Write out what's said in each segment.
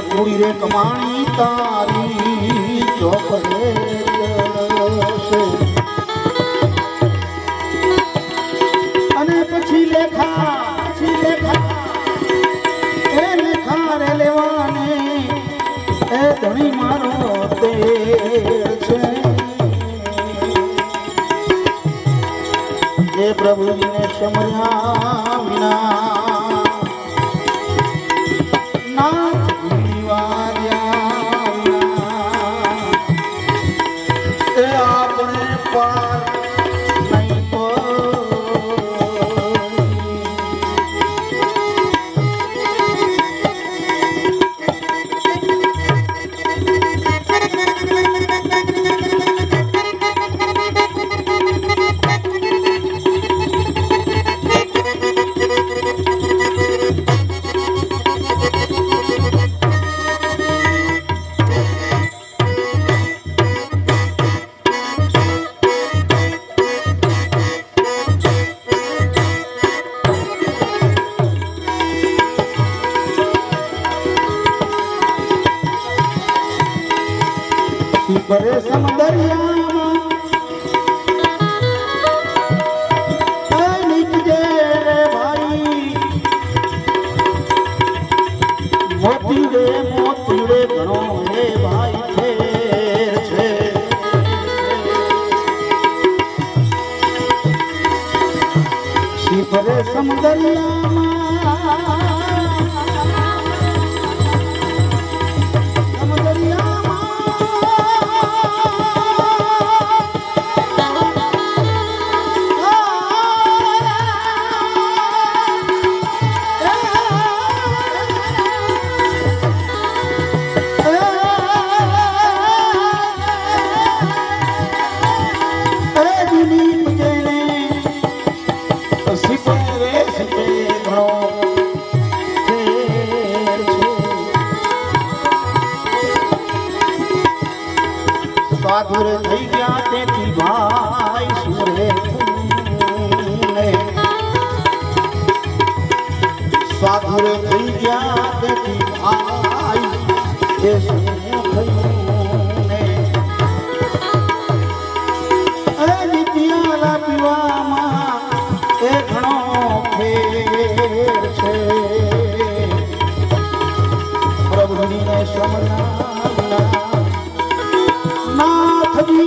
પૂરી રે કમાણી તારી ચોપડે ચડશે અને પછી લેખા એ લેખા રે લેવાને એ ધણી મારો તેર છે જે પ્રભુજીને સમર્યા વિના बड़े समदरिया भाई मोतीड़े घणो रे भाई फेर छे बड़े समदरिया साधुर થઈ ગયા તેથી ભાઈ સુરે સાધુર થઈ ગયા તેથી ભાઈ એ શું થયું ને અરે નિત્યાલા પીવામાં એ ઘણો ફેર છે પ્રભુજીને સમર્યા नाथजी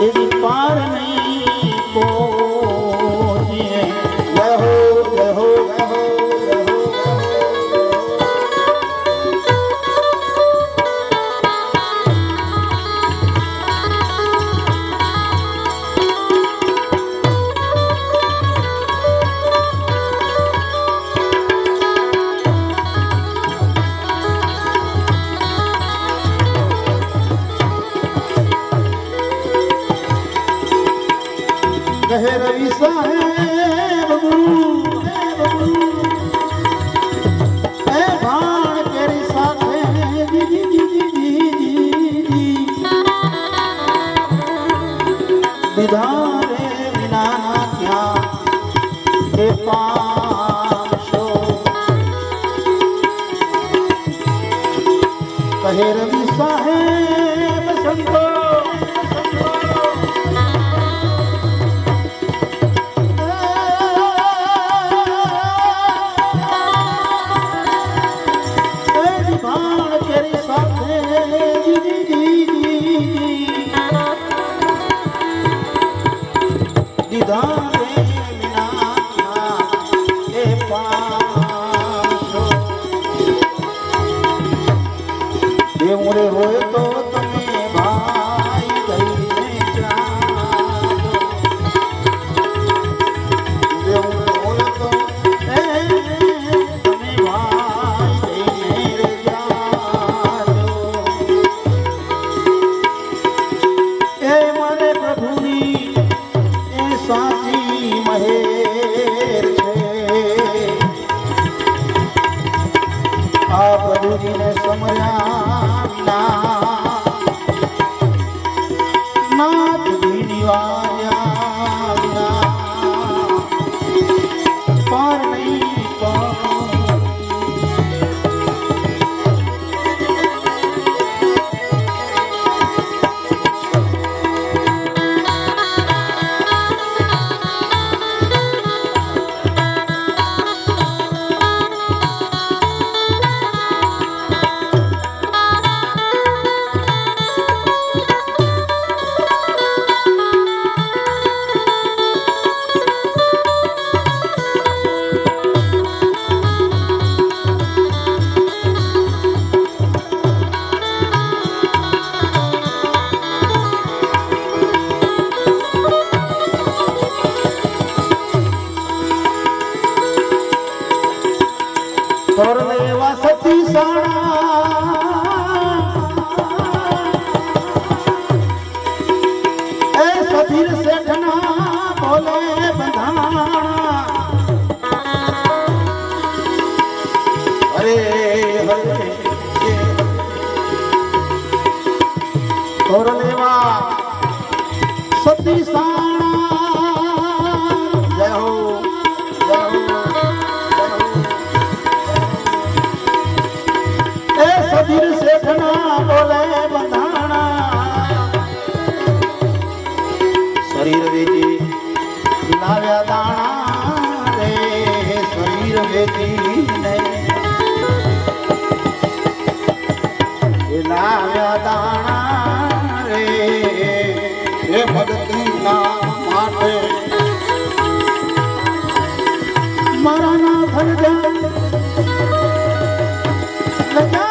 यदि पार नहीं को जय हो जय हो जय हो जय हो कहे रवि साहेब ए भाण केरी साथे जी जी जी जी जी विधारे विना क्या ए पाशो कहे रवि साहेब संतो रोए तो तमे भाई रोए तो तमे भाई ए मारे प्रभुनी ए साची बोले बंधाना हरे हरे तोरलेवा सती साणा जय हो जय हो जय हो ए सदीर सेठना बोले बंधाना शरीर वेची लाव्या दाणा रे शरीर वेची ने लाव्या दाणा रे हे भक्ति ना माटे मारा ना थल जा लगा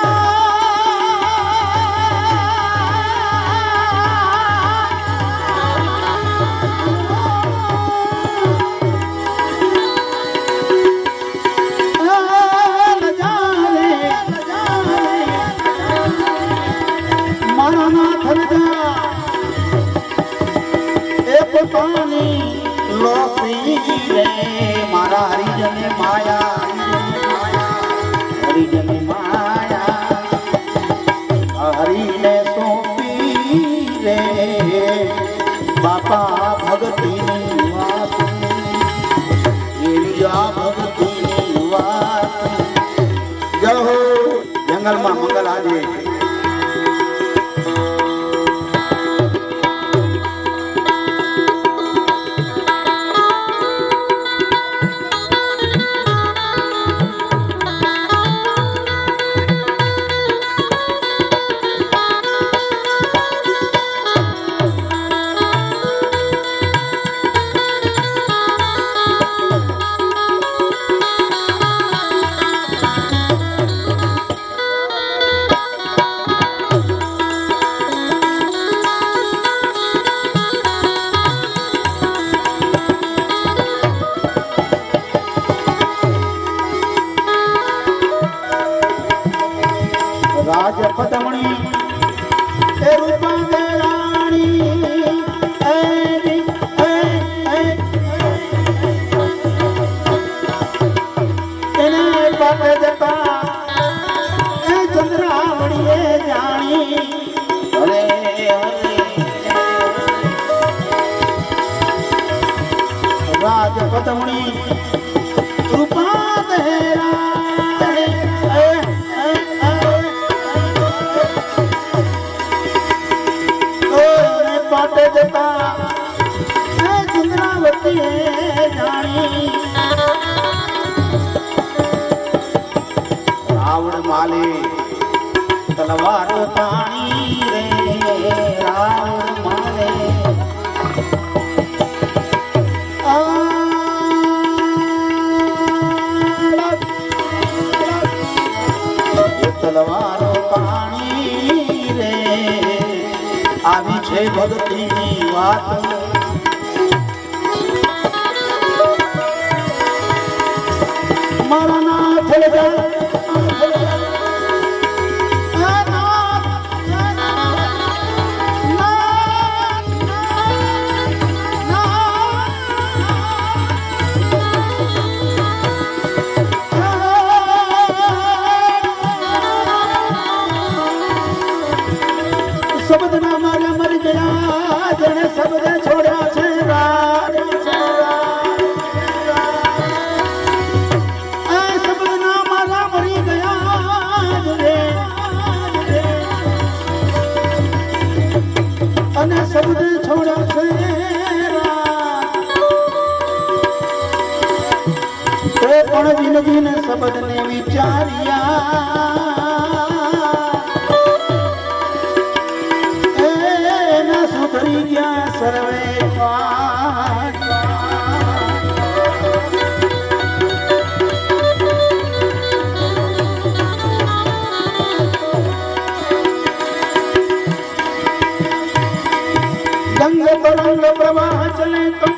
पानी लोसी रे मारा हरिजन माया हरिजन माया हरि ने सोपी रे बापा भगती वात एरिया भगती वात जय हो जंगल में मंगल आजे राज पदमणी ए रूपा दे रानी तेने पाटे जता ए चंद्रावणी ए जानी हरे हरे राज पदमणी रूपा दे पाटे जता चंद्रावती जानी रावण माले तलवार पानी रे रावण माले तलवार पानी रे આવી છે ભક્તિની વાત મારા નાથ લગા शब्द ना मारा मर गया जने शब्द छोड़ा छे राज शब्द ना मारा मरी गया रे अने शब्द छोड़ा छे तो पण जिंदगी ने शब्द ने विचारिया सुधरी गया सर्वे गंग तरंग प्रवाह चले तो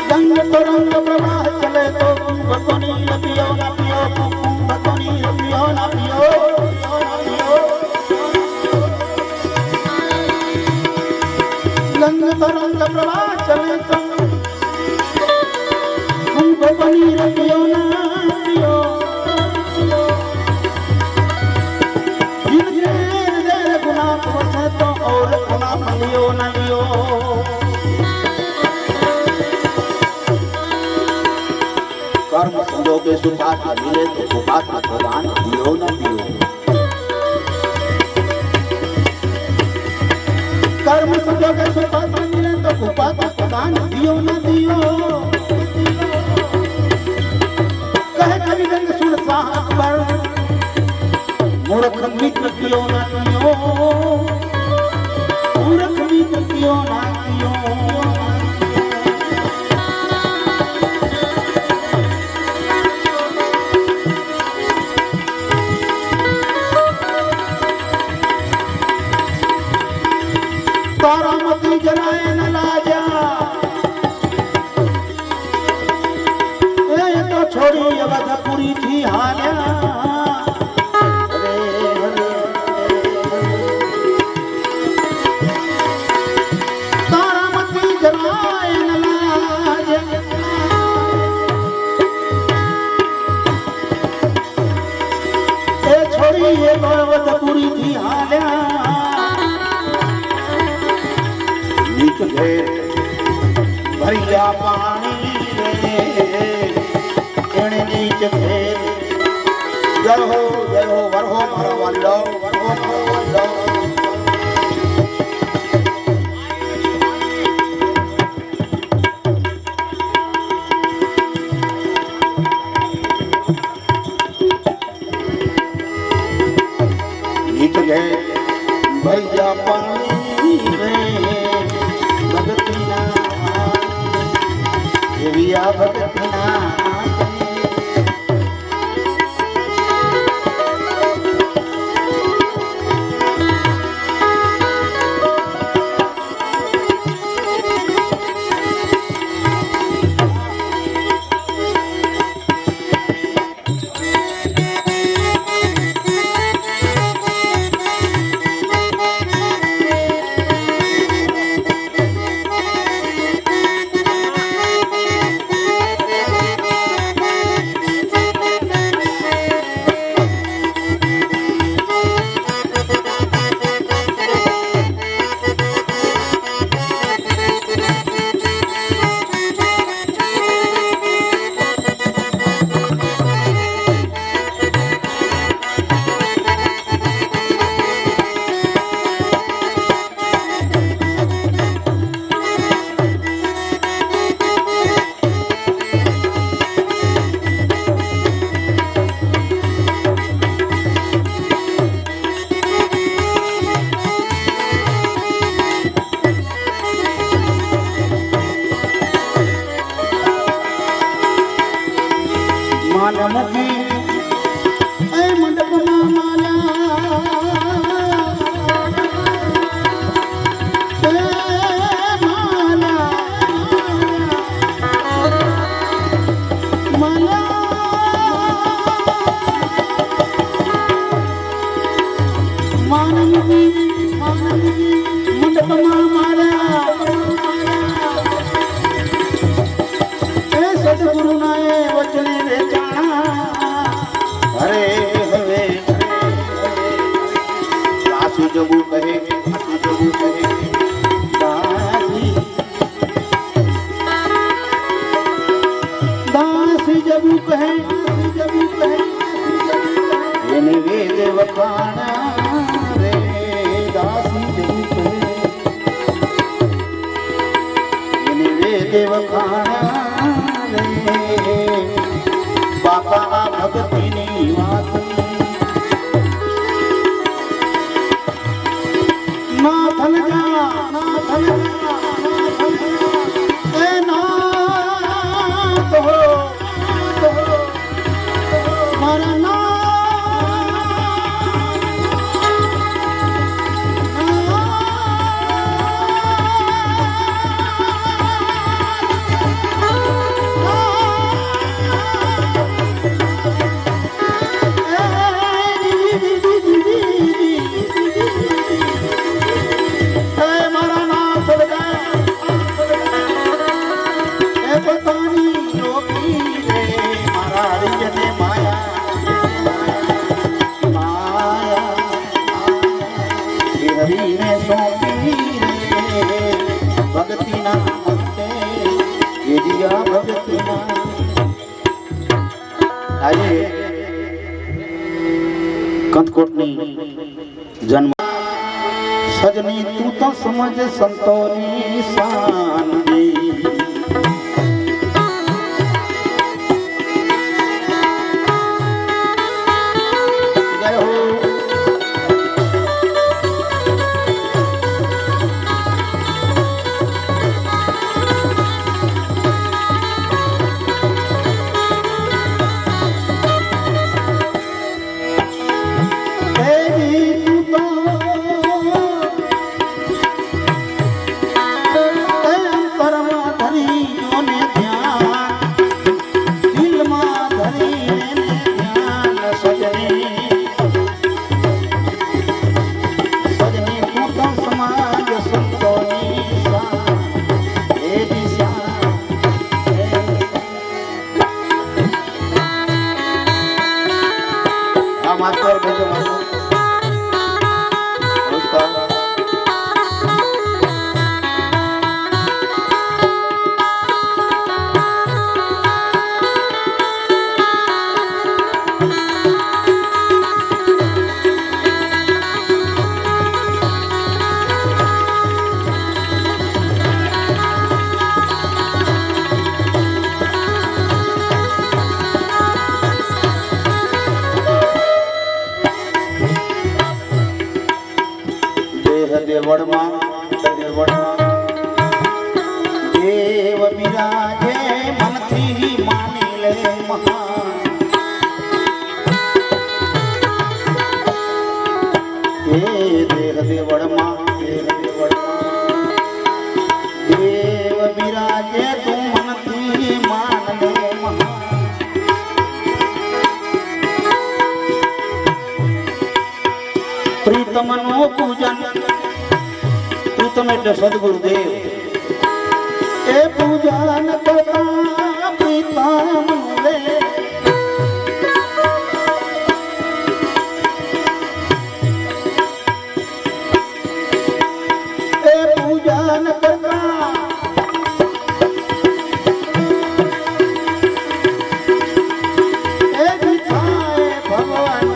गंग तरंग प्रवाह चले तो भगवानी पियो ना पियो भगवानी पियो ना पियो गंग तरंग प्रवाह चले तो कुंभ पनीर पियो ना पियो जिनके हृदय गुनाह बसे तो और गुनाह लियो न लियो कर्म संजोगे सुपात्र मिले तो सुपात्र प्रदान दियो न दियो कर्म संजोगे सुपात्र मिले तो सुपात्र प्रदान दियो न दियो कहे कवि रंग सुन शाह अकबर मूर्ख मित्र कियो न कियो मूर्ख मित्र कियो न कियो तारामती जलाए न लाजा ए तो छोड़ी अवधपुरी थी हाल्या तारामती जलाए न लाजा ए छोड़ी अवधपुरी थी हाल्या नीच घेर भरिया पानी एणे नीच घेर जय हो वरहो मारो वालो वरहो मारो वालो नीच घेर भरिया पानी भगतना देविया भगतना રાજકોટની જન્મ સજની તું તો સમજ સંતોની શાનજી જય હો मास्टर भेजो नमस्कार देवड़मा देव बिराजे मन थी मानी ले महान देह देवड़मा देव बिराजे तू मन थी मान ले महान प्रीतम नो पूजन प्रीतम એટલે સદગુરુદેવ એ પૂજન કરતા પ્રીતમ રે એ પૂજન કરતા એ દિખાય ભગવાન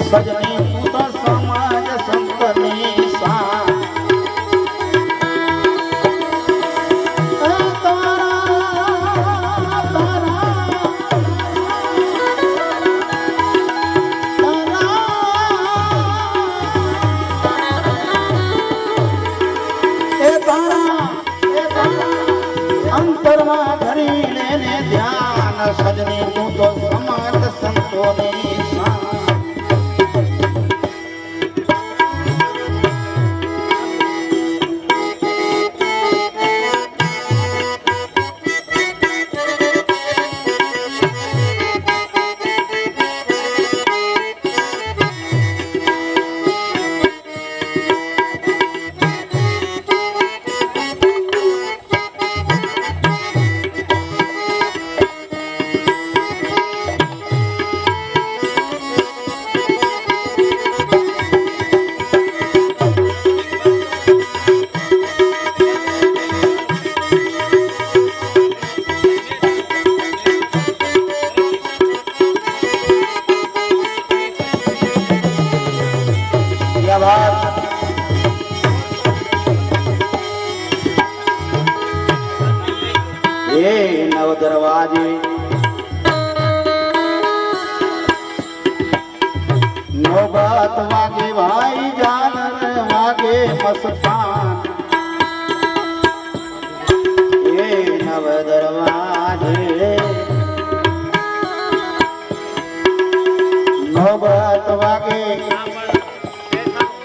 सजनी तू तो समाज संतनी शान अंतर में धरी लेने ध्यान सजनी तू तो समाज संतोनी शान ये नव दरवाजे नौबत वागे भाई जानर वागे मस्तान ये नव दरवाजे नौबत वागे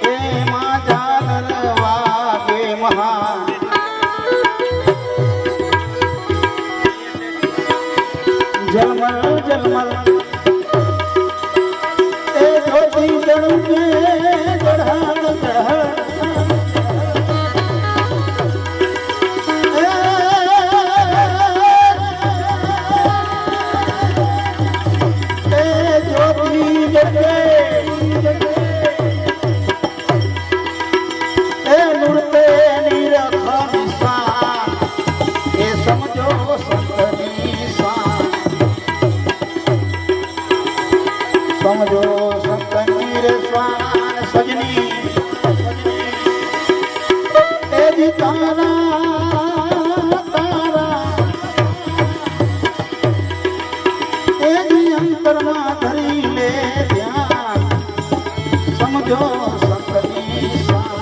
ए मां जानर वागे महान जलमल जलमल ए ज्योति जड़ू के चढ़ान चढ़ ए ज्योति जगे ए नुरते नी અંતરમાં ધરી લે ધ્યાન સમજો સંતની શાન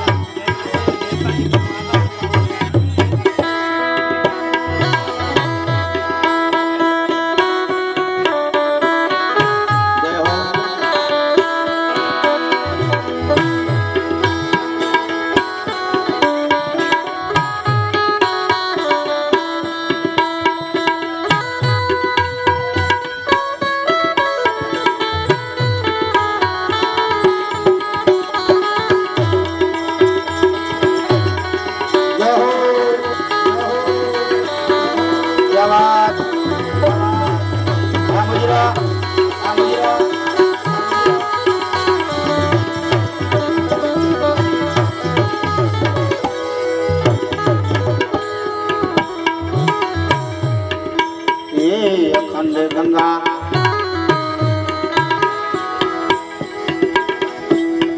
અખંડ ગંગા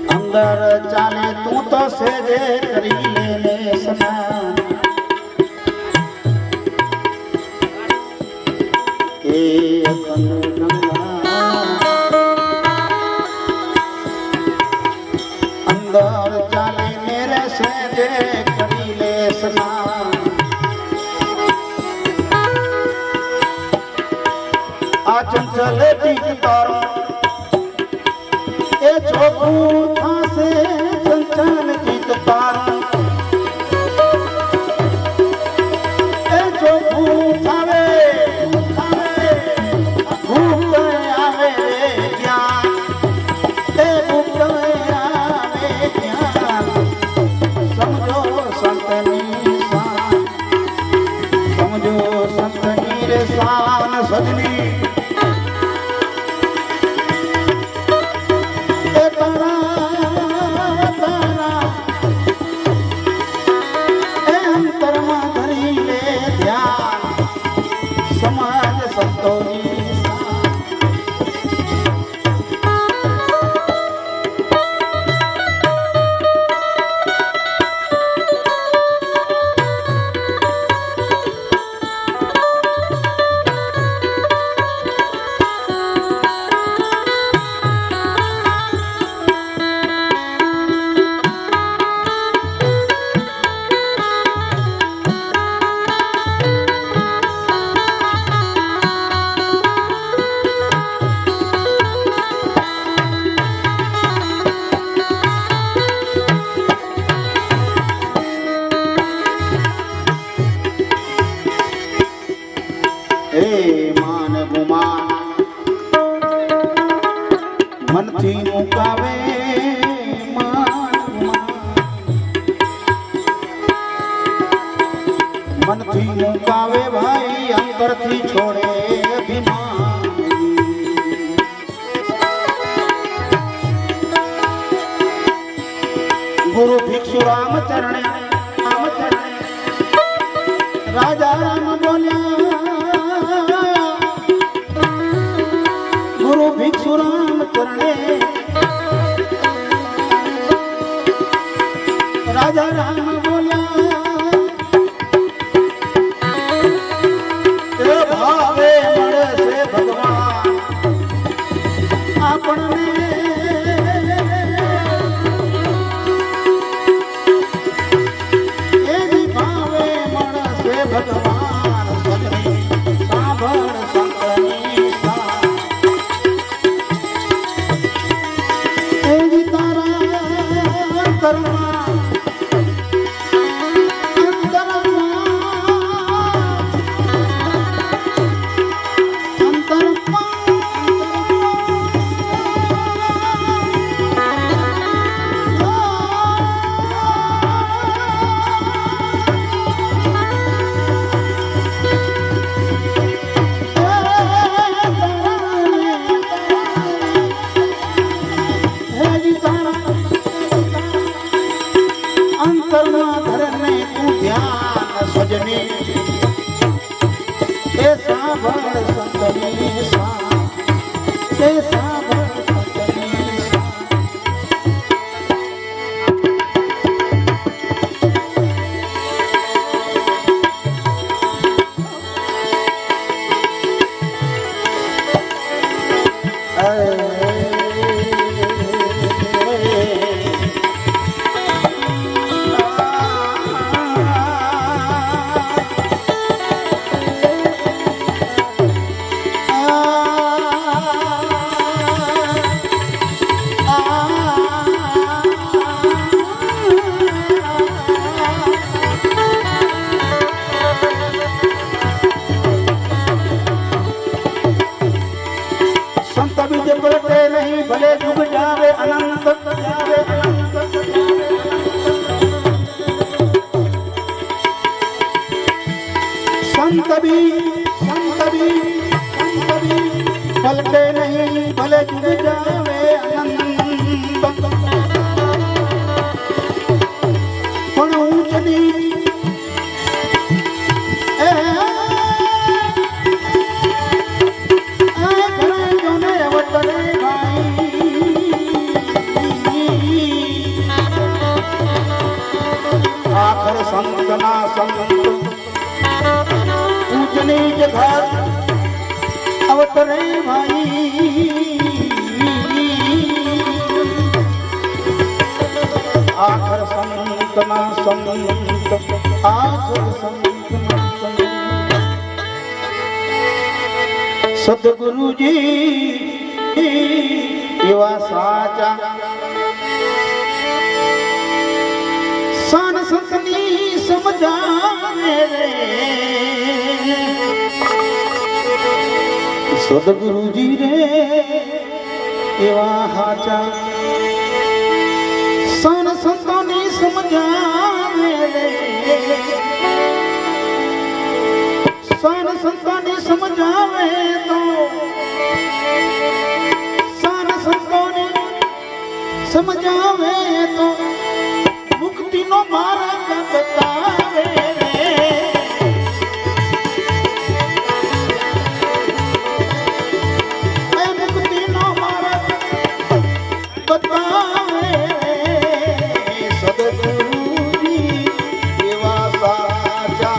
અંદર ચાલે તું તો સેજે કરી લે સ્નાન એ અખંડ ગંગા અંદર ચાલે મેરે સેજે કરી લે સ્નાન ચંચલ ટીક તારો એ ચોખ્ખું થાશે ચંચલ ટીક તારો એ ચોખ્ખું થાવે ભૂખ આવે જ્ઞાન એ ભૂખ આવે જ્ઞાન સમજો સંતની શાન સમજો સંતની રે શાન સજની સમાજ સંતોની માન ગુમાન મનથી મુકાવે મનથી મુકાવે ભાઈ અંતરથી છોડે અભિમાન ગુરુ ભિક્ષુ રામ ચરણે રાજા રામ બોલ્યા ગુરુ ભિક્ષુ રામ ચરણે રાજા રામ બોલ્યા તે ભાવે મળે છે ભગવાન આપણને એ ભાવે મળે છે ભગવાન સજની સાંભળ સંતની શાન એ તારા કરુણા સજની એ સાંભળ સંતની શાન એ સાંભળ સંતની શાન पलटे नहीं भले जुग जावे अनंत जावे अनंत संत भी पलटे नहीं भले जुग जावे अनंत पण ऊंच नीच आखर संत ना संत ऊंच नीच घर अवतरे भाई आखर संत ना संत आखर संत ना संत सतगुरु जी एवा साचा सान संतनी समझावे रे सदगुरु जी रे एवा हाचा सान संतनी समझावे रे सान संतनी समझावे तो सान संतनी समझावे तो मुक्ति नो मार्ग बतावे रे मुक्ति नो मार्ग बतावे रे सद्गुरु जी एवा साचा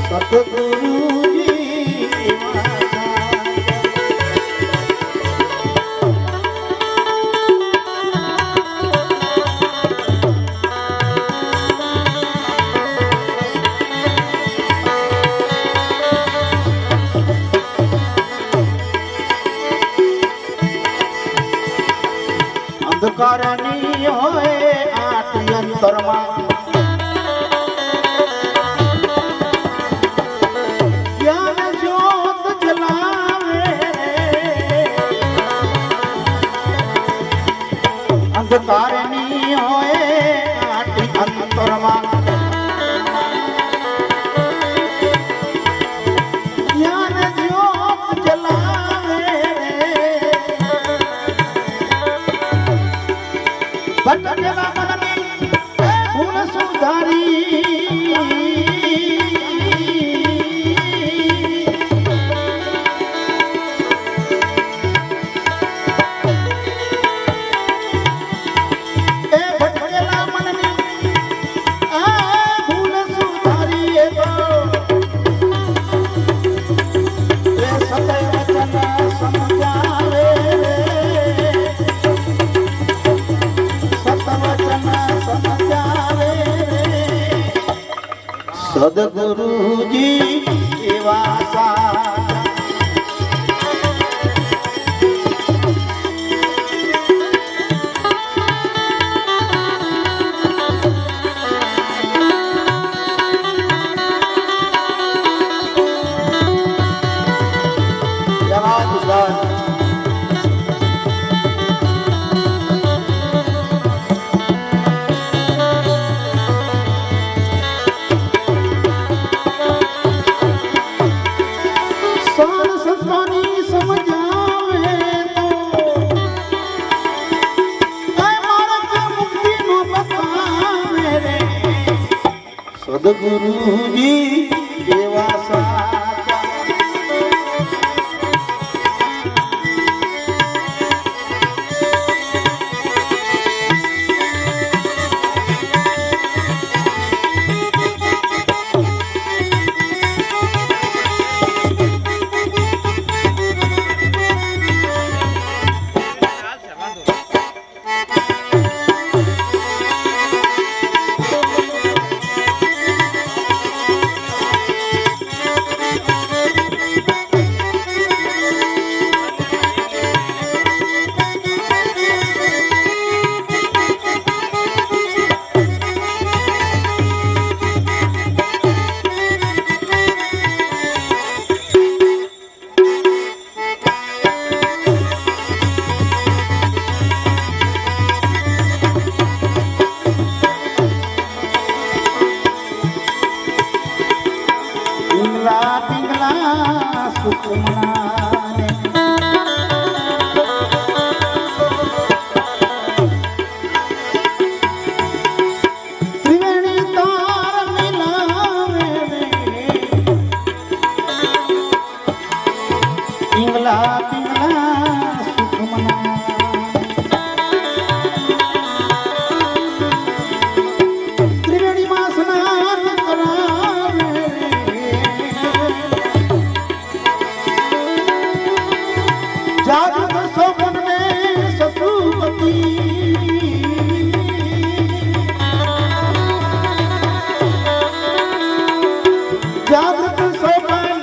सद्गुरु जी एवा अंधकारनी होए आठ अंतरमा ज्ञान ज्योत जलावे अंधकारनी होए आठ अंतरमा ज्ञान ज्योत जलावे भटकेला मननी भूल सुधारी भटकेला मननी भूल सुधारी सत्य वचन समझावे सद्गुरु जी एवा साचा सद्गुरु जी एवा साचा સુખ મનાને ત્રિવેણી તાર મિલાવે પિંગલા પિંગલા સુખ મના ત્રિવેણી માં સ્નાન કરાવે જાગૃત સોપન ને સસુપતિ જાગૃત સોપન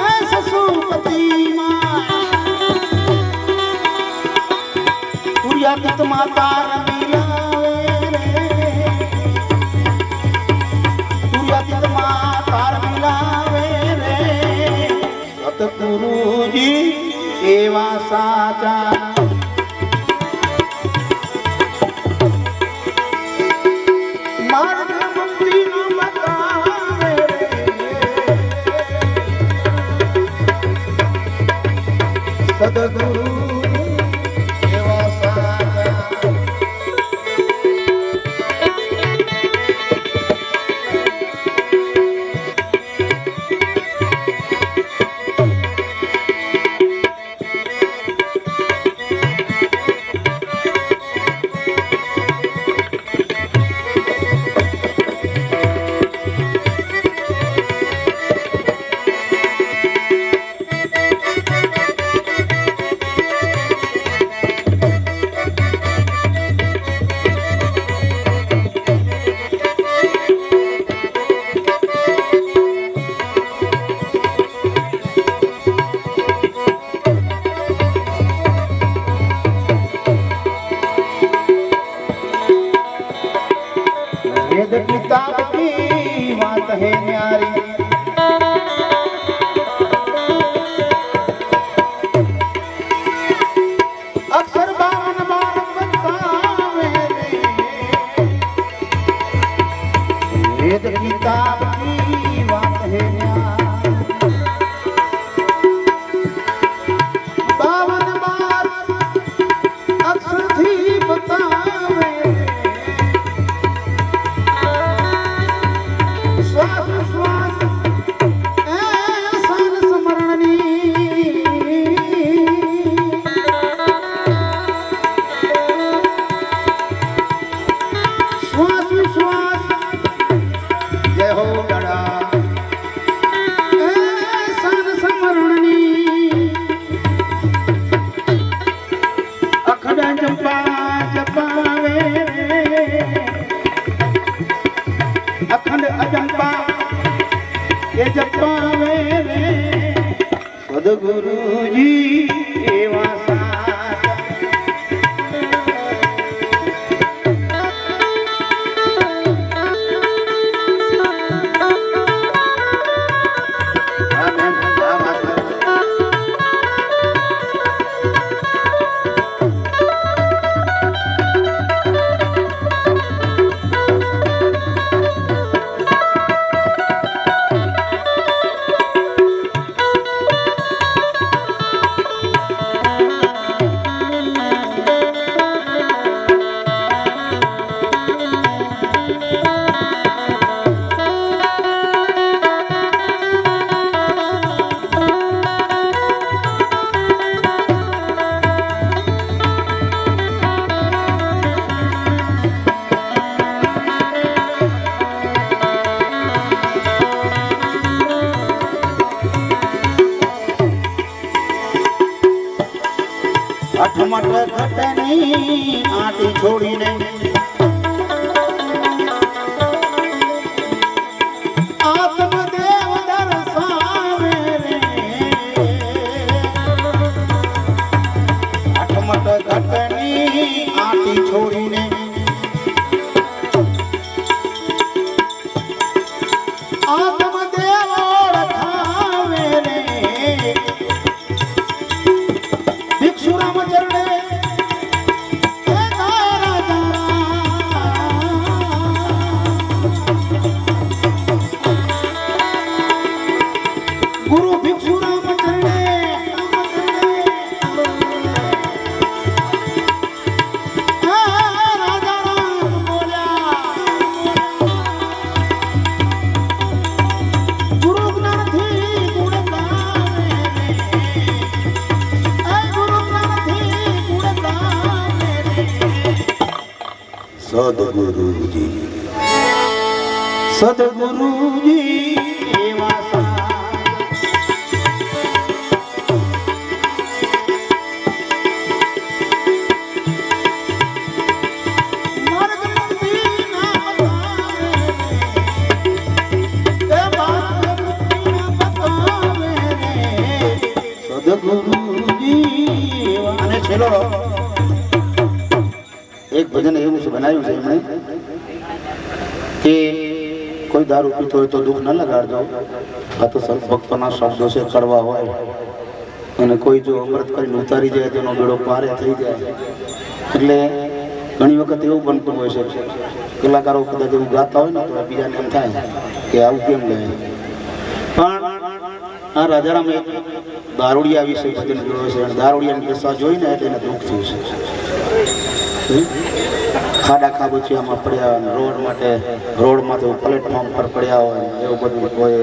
એ સસુપતિ તુર્યાતીત માતા રમીલાવે રે તુર્યાતીત માતા રમીલાવે રે સતગુરુજી એવા સાચા માર્ગ મંત્રી નો બતાવે સદગુરુ એવા સાચા वेद किताब की बात है न्यारी अक्षर बावन बार बतावे वेद किताब की बात है न्यारी बावन बार अक्षर थी बतावे श्वास श्वास ऐसन स्मरणी श्वास श्वास जय हो गड़ा ऐसन स्मरणी अखड़ जपा जपावे अखंड अजंपा ये जपावे रे सदगुरुजी एवा साचा અઠમટ ઘટની આટી છોડીને આત્મદેવ દર્શાવે રે અઠમટ ઘટની આટી છોડીને આત્મદેવ ઓળખાવે રે ભિક્ષુ રામ ચરણે હે તારા તારા ગુરુ ભિક્ષુ રામ ચરણે રાજા રામ બોલ્યા ગુરુ જ્ઞાનથી ગુણ ગાવે ગુરુ જ્ઞાનથી ગુણ ગાવે સદગુરુજી સદગુરુજી એવા અને છેલ્લો એક ભજન એવું છે બનાવ્યું છે એમણે કે કોઈ દારૂ પીતો હોય તો દુઃખ ન લગાડજો આ તો સંત ભક્તોના શબ્દો છે કરવા હોય અને કોઈ જો અમૃત કરીને ઉતારી જાય તેનો બેડો પારે થઈ જાય એટલે ઘણી વખત એવું બનતું હોય છે કલાકારો કદાચ એવું ગાતા હોય ને તો બીજાને એમ થાય કે આવું કેમ ગાય પણ આ રાજારામ એક દારૂડિયા વિશે ભજન જોયો છે અને દારૂડિયાની દશા જોઈને એટલે એને દુઃખ થયું છે ખાડા ખાબોચિયામાં પડ્યા રોડ માટે રોડમાં તો પ્લેટફોર્મ પર પડ્યા હોય એવું બધું હોય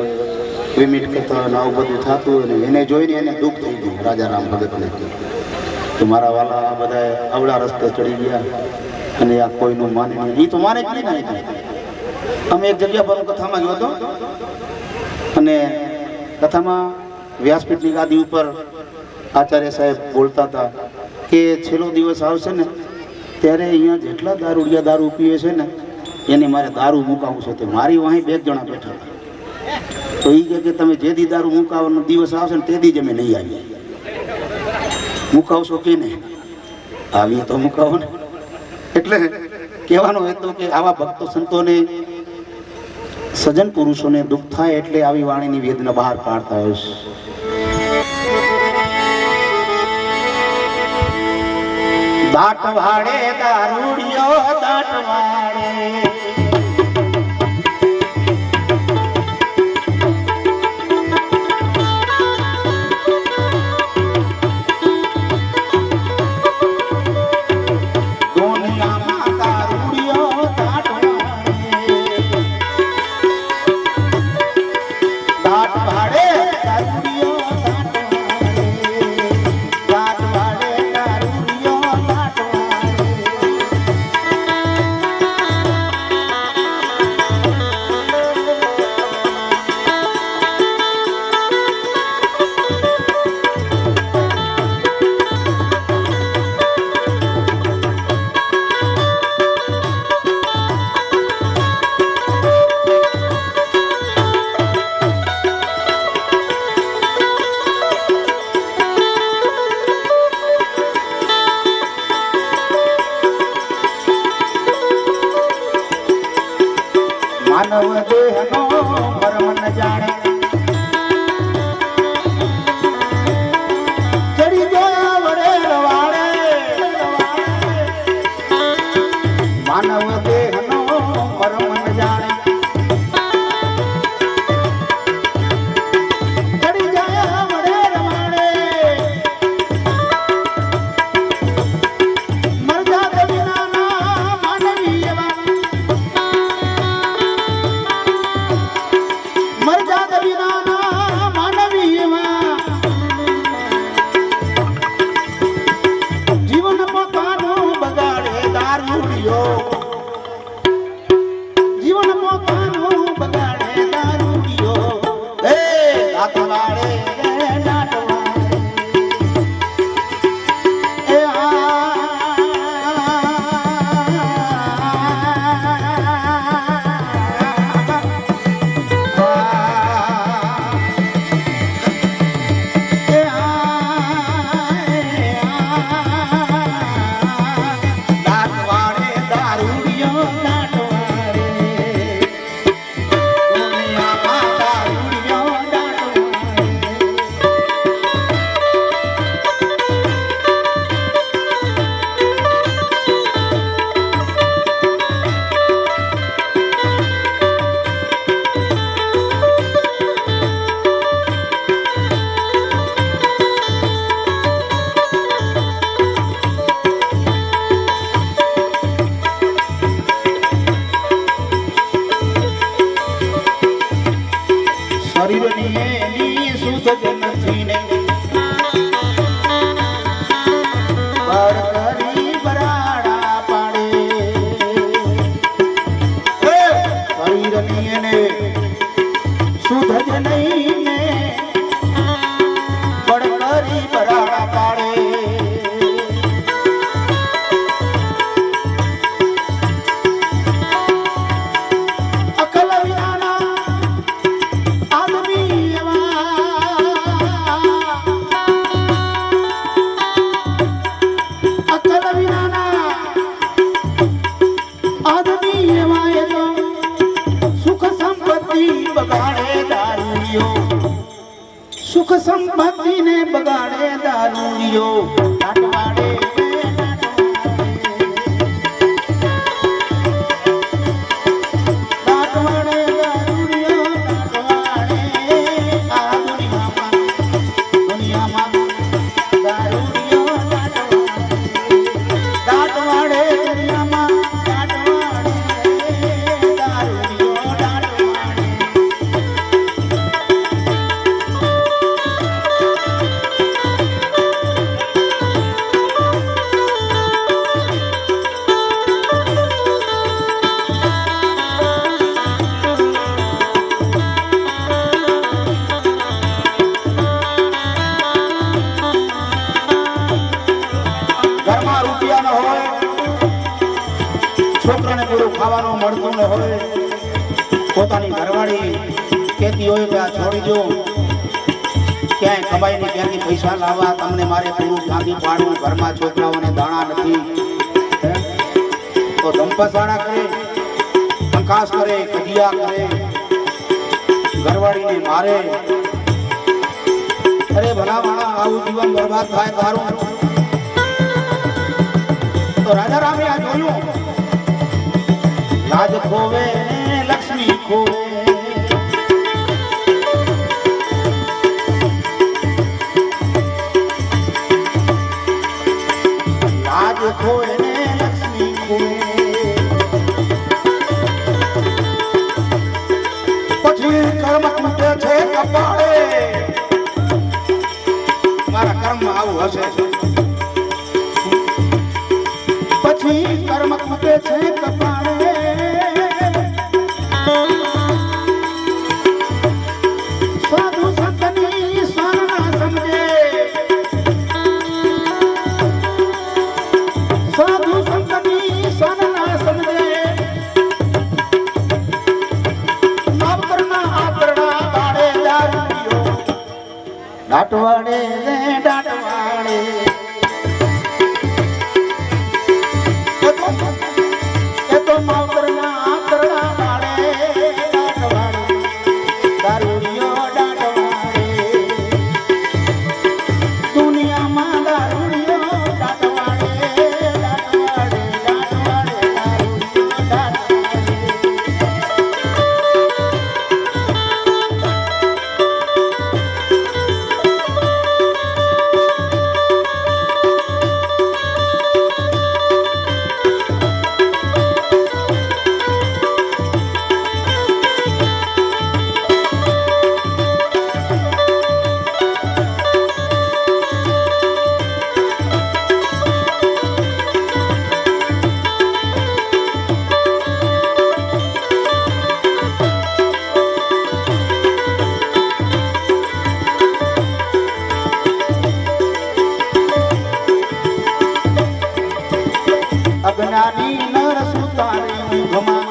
વિમિટ કરતા હોય ને આવું બધું થતું હોય ને એને જોઈને એને દુઃખ થઈ ગયું રાજારામ ભગતને કે મારા વાલા આ બધા અવળા રસ્તે ચડી ગયા અને આ કોઈનું માને નહીં એ તો માને જ નહીં ને અમે એક જગ્યા પર કથામાં ગયો હતો અને કથામાં વ્યાસપીઠની ગાદી ઉપર આચાર્ય સાહેબ બોલતા હતા કે છેલ્લો દિવસ આવશે ને ત્યારે અહીંયા જેટલા દારૂડિયા દારૂ પીએ છે ને એને મારે દારૂ મુકાવવું છે તે મારી વાહી 2 જણા બેઠા તો એ કે તમે જે દી દારૂ મુકાવવાનો દિવસ આવશે ને તે દી જ અમે નહીં આવીએ મુકાવશો કે નહીં આવીએ તો મુકાવો ને એટલે કહેવાનો હેતુ કે આવા ભક્તો સંતોને સજન પુરુષોને દુઃખ થાય એટલે આવી વાણીની વેદના બહાર પાડતા હોય છે દાટ વાડે દારૂડિયો દાટ વાડે જ નથી ને બર કરી બરાડા પાડે શરીરની એને સુધ જ નહીં ને બળ કરી બરાડા પાડે सुख संपत्ति ने बगाड़े दारूडियो डाटवाड़े डाटवाड़े दारूडियो डाटवाड़े आ दुनिया में दारूडियो डाटवाड़े दुनिया में डाटवाड़े दारूडियो डाटवाड़े છોકરાને પૂરું ખાવાનું મળતું ન હોય પોતાની ઘરવાળી કહેતી હોય કે આ છોડી દો ક્યાંય કમાઈને ક્યાંથી પૈસા લાવવા તમને મારે પૂરું ક્યાંથી પાડવું ઘરમાં છોકરાઓને દાણા નથી તો ધંપાસાડા કરે કંકાસ કરે કજિયા કરે ઘરવાળીને મારે અરે ભલા માણા આવું જીવન બરબાદ થાય તારું તો રાજા રામે આ જોયું लाज खोवे लक्ष्मी खोवे लाज खोवे ने लक्ष्मी खोवे પછી કર્મ તૂટે છે કપાળે મારા કર્મ આવું હશે પછી કર્મ તૂટે છે કપાળે સાધુ સંતની સ્વર ના સમજે સાધુ સંતની સ્વર ના સમજે નવકરના આકરણા બાળે દારૂડિયો દાટવાડે દાટવાડે એ તો નવકરના આકરણા બાળે દાટવાડે દારૂડિયો દાટવાડે દુનિયામાં દારૂડિયો દાટવાડે દાટવાડે દાટવાડે દારૂડિયો દાટવાડે અજ્ઞાની નર સુતારે ઊંઘમાં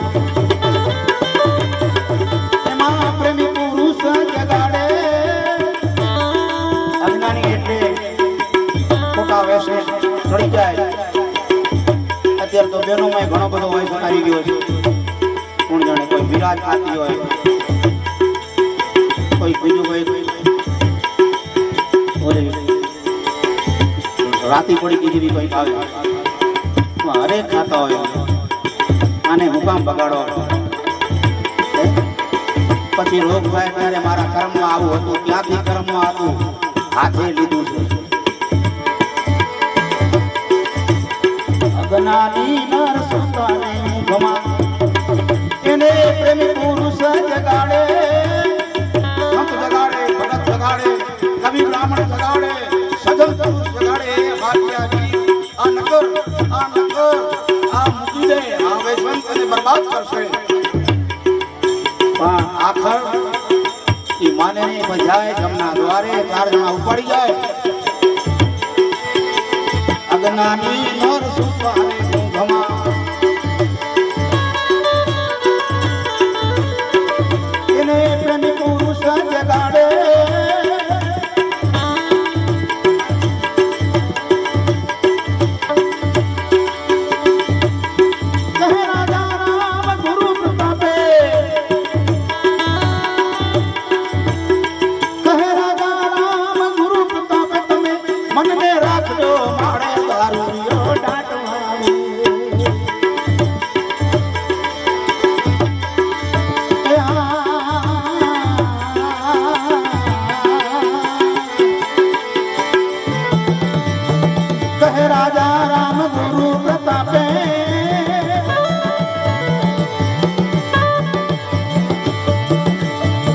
એમાં પ્રેમી પુરુષ જગાડે અજ્ઞાની એટલે ખોટા વેશે ચડી જાય અત્યારે તો બહેનોમાં ઘણો બધો વયસ આવી ગયો છે કોણ જાણે કોઈ વિરાજ ખાતી હોય કોઈ બીજું કોઈ રાતી પડી કીધી કોઈ આવે અરે ખાતા હોય આને હું કામ બગાડો પછી રોગ થાય ત્યારે મારા કર્મમાં આવું હતું ક્યાંથી કર્મમાં હતું હાથે લીધું છે અજ્ઞાની નર સુતાને ઊંઘમાં એને પ્રેમી પુરુષ જગાડે સંત જગાડે ભગત જગાડે કવિ બ્રાહ્મણ જગાડે સજન પુરુષ જગાડે ભાગ્યાજી આ નગર આ મૂકી દે આ વૈશ્વંત અને બરબાદ કરશે પણ આખર ઈ માને ની બજાય જમના દ્વારે 4 જણા ઉપાડી જાય અગનાની નર સુપારે ધમા એને પ્રેમી પુરુષ જગાડે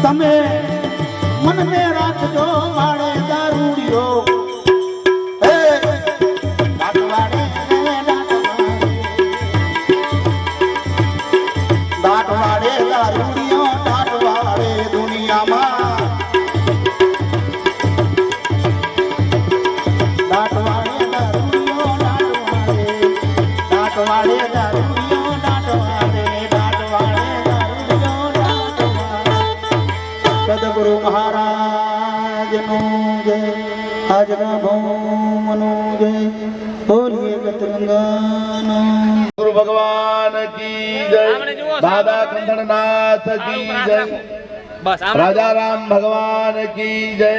તમે મનને રાખજો માળે દારૂડિયો હે દાટવાડે દારૂડિયો દાટવાડે દુનિયામાં દાટવાડે દારૂડિયો દાટવાડે દારૂડિયો સદગુરુ મહારાજ નું જય આજના ભૌમ નું જય બોલીએ ગતગંગા ગુરુ ભગવાન કી જય દાદા કંઠનાથ કી જય રાજા રામ ભગવાન કી જય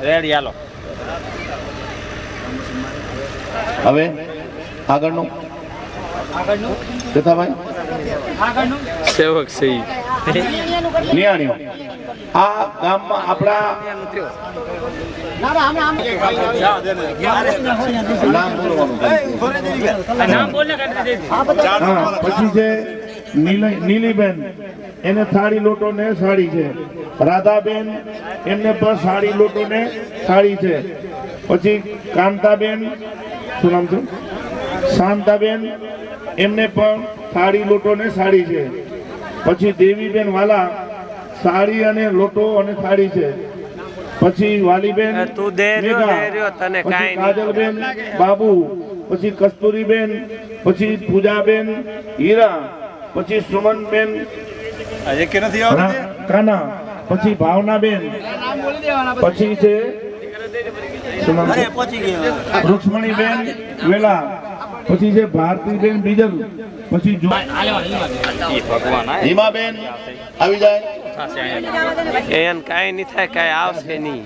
રેડી હાલો હવે આગળનું કથાભાઈ સેવક સહી નિયાણીઓ આ ગામમાં આપણા નામ બોલવાનું પછી છે નીલીબેન એને થાળી લોટો ને સાડી છે રાધાબેન એમને પણ સાડી લોટો ને સાડી છે પછી કાંતાબેન શું નામ છે શાંતાબેન એમને પણ સાડી લોટો ને સાડી છે પછી દેવીબેન વાલા સાડી અને લોટો અને સાડી છે પછી વાલીબેન કાજલબેન બાબુ પછી કસ્તુરીબેન પછી પૂજાબેન હીરા પછી સુમનબેન કાના પછી ભાવનાબેન પછી છે રૂક્ષ્મણીબેન વેલા પછી છે ભારતીબેન બીજલ પછી હિમાબેન આવી જાય એન કાઈ નહીં થાય કાઈ આવશે નહીં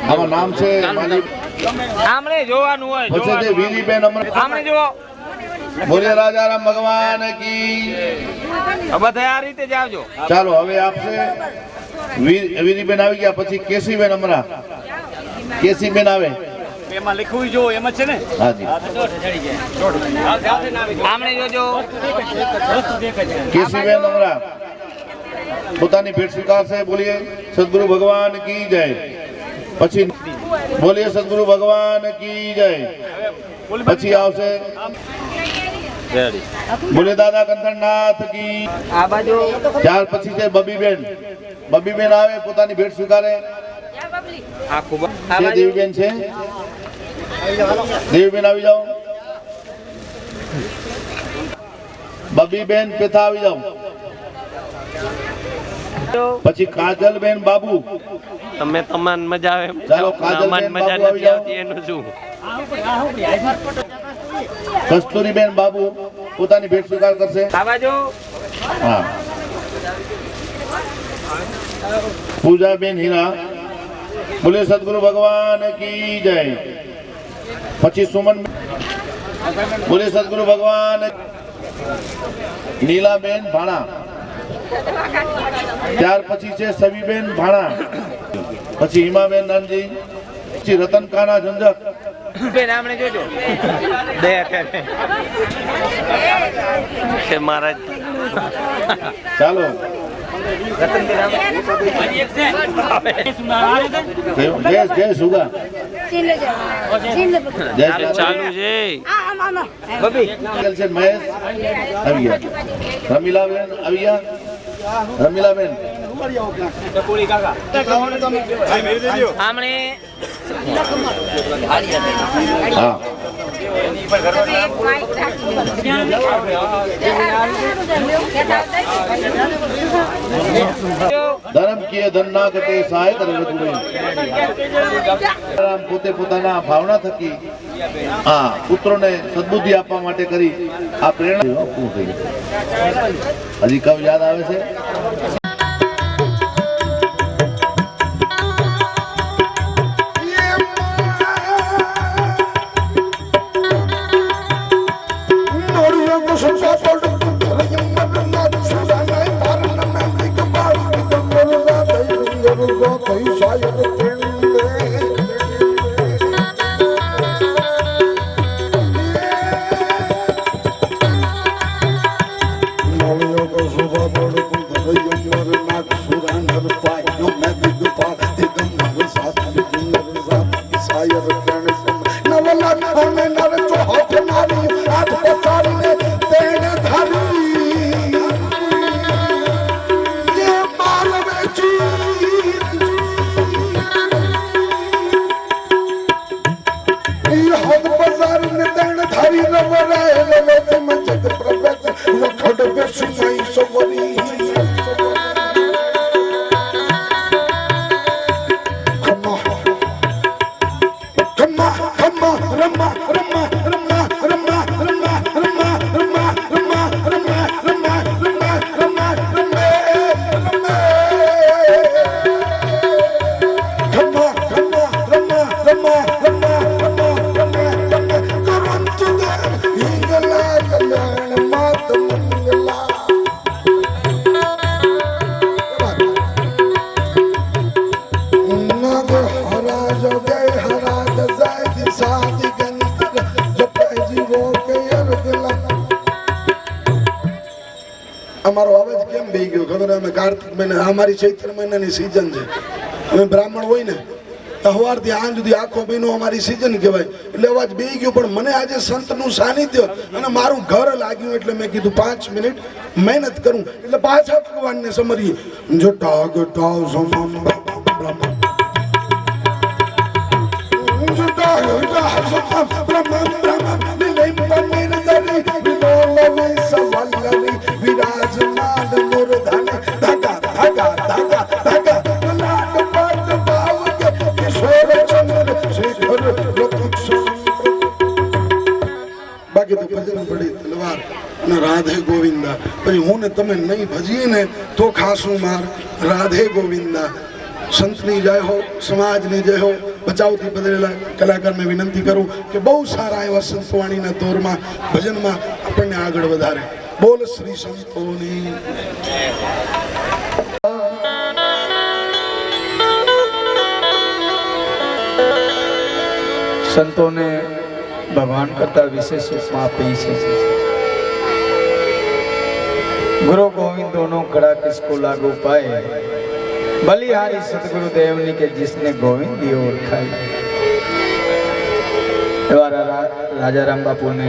આમાં નામ છે આમણે જોવાનું હોય પછી છે વીરીબેન આમણે જો બોલે રાજારામ ભગવાન કી બધા આ રીતે જ આવજો ચાલો હવે આપશે વીરીબેન આવી ગયા પછી કેસીબેન અમરા કેસીબેન આવે એમાં લખવું જો એમ જ છે ને હાજી આમણે જોજો કેસીબેન અમરા પોતાની ભેટ સ્વીકારશે બોલીએ સદગુરુ ભગવાન કી જય પછી બોલીએ સદગુરુ ભગવાન કી જય પછી આવશે બોલે દાદા કંઠનાથ કી આ બાજુ ત્યાર પછી છે બબીબેન આવે પોતાની ભેટ સ્વીકારે આ ખૂબ છે દેવીબેન છે દેવીબેન આવી જાઓ બબીબેન પેથા આવી જાઓ પછી કાજલબેન બાબુ તમે તમાન મજા આવે ચાલો કાજલબેન મજા બાબુ આવી નથી જાઓ આવતી એનું શું કસ્તુરીબેન બાબુ પોતાની ભેટ સ્વીકાર કરશે આ બાજુ હા પૂજાબેન હીરા બોલે સદગુરુ ભગવાન કી જય પછી સુમન બોલે સદગુરુ ભગવાન નીલાબેન ભાણા ત્યાર પછી છે સવીબેન ભાણા પછી હિમાબેન નાનજી પછી રતનકાના ઝંઝટ બેન આમણે જોજો દે છે મહારાજ ચાલો ગેસ ગેસ ઉગા ચાલુ છે છે મહેશ આવી ગયા રમીલાબેન આવી ગયા રમીલાબેન હા ધર્મ કીએ ધન ના ઘટે સહાય કરે વધુ પોતે પોતાના ભાવના થકી હા પુત્રોને સદબુદ્ધિ આપવા માટે કરી આ પ્રેરણા પૂર્ણ થઈ હજી કવ યાદ આવે છે અમારો અવાજ કેમ બેહી ગયો ખબર અમે કાર્તિક મહિના અમારી ચૈત્ર મહિનાની સીઝન છે અમે બ્રાહ્મણ હોય ને સવારથી આજ સુધી આખો મહિનો અમારી સીઝન કહેવાય એટલે અવાજ બેહી ગયો પણ મને આજે સંતનું સાનિધ્ય અને મારું ઘર લાગ્યું એટલે મેં કીધું 5 મિનિટ મહેનત કરું એટલે પાછા ભગવાનને સમરીએ જો ટાગ ટાવ સમમ બ્રહ્મ જો ટાગ ટાવ સમમ બ્રહ્મ બ્રહ્મ નિલય પન્નીર દરી વિનોલવે સવલ્લરી વિરાજમાન મુરધન ધાગા ધાગા ધાગા ધાગા લાડ પાટ ભાવ કે કિશોર ચંદ્ર શેખર પ્રતિક્ષણ બાકી તો ભજન પડી તલવાર અને રાધે ગોવિંદા પછી હું ને તમે નહીં ભજીએ ને તો ખાસું માર રાધે ગોવિંદા સંતની જય હો સમાજની જય હો બચાવથી બદલેલા કલાકારને વિનંતી કરું કે બહુ સારા એવા સંતવાણીના દોરમાં ભજનમાં આપણને આગળ વધારે બોલ શ્રી સંતોની સંતોને ભગવાન કરતા વિશેષ ઉપમા આપી છે गुरु गोविंदों खड़ा किसको लागू पाए बलिहारी सतगुरु देवनी के जिसने गोविंद और खाई राजा राम बापू ने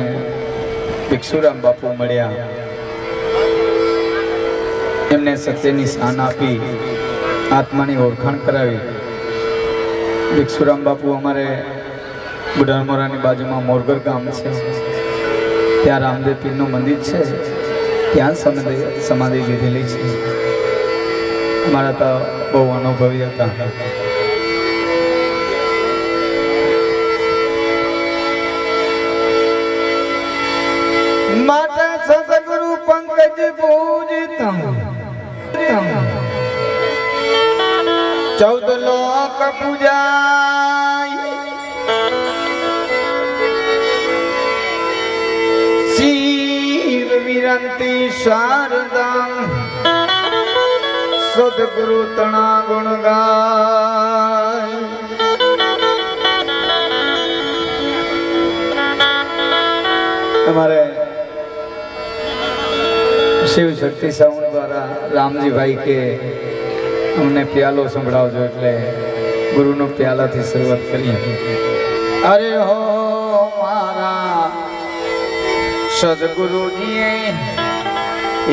भिक्षुराम बापू मळ्या एमने सत्यनी शान आपी आत्मानी ओळखाण करावी भिक्षुराम बापू अमारे बुढ़ारमोरानी बाजूमां मोरगर गाम छे त्यां रामदेव पीरनुं मंदिर छे ત્યાં સમાધિ લીધેલી છે અમારા તો બહુ અનુભવી હતા માતા સદગુરુ પંકજ પૂજિતમ 14 લોક પૂજાય विरंती शारदा सदगुरु तना गुण गाय हमारे शिव शक्ति साउंड द्वारा હતા રામજીભાઈ કે અમને પ્યાલો સંભળાવજો એટલે ગુરુનો પ્યાલાથી શરૂઆત કરીએ. અરે હો મારા સદગુરુજીએ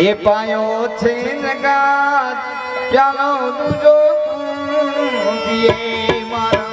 એ પાયો છે જગાત પ્યાલો દૂજો પીએ મારા.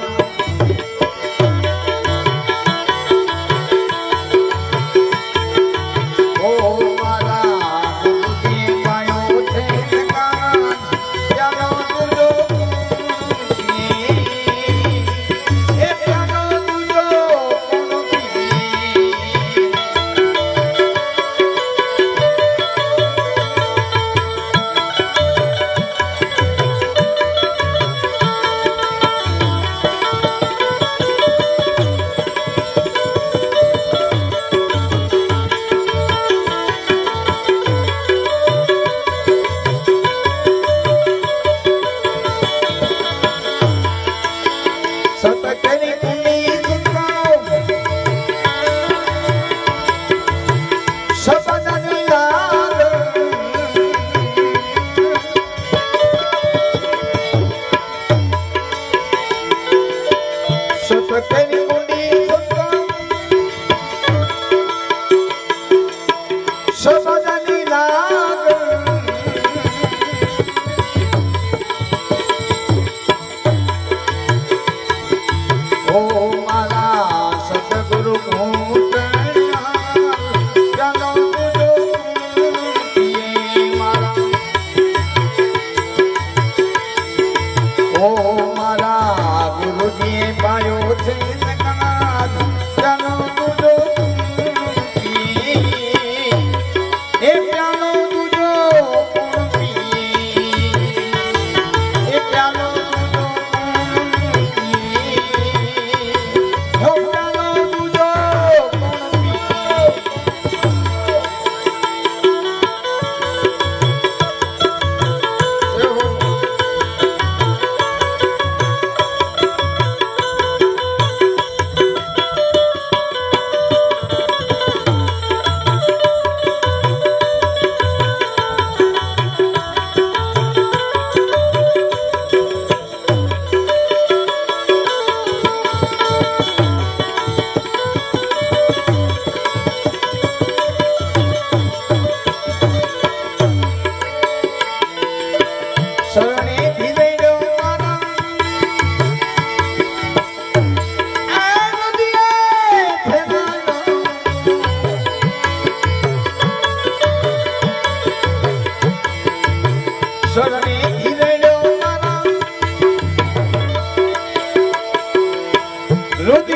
રુધિર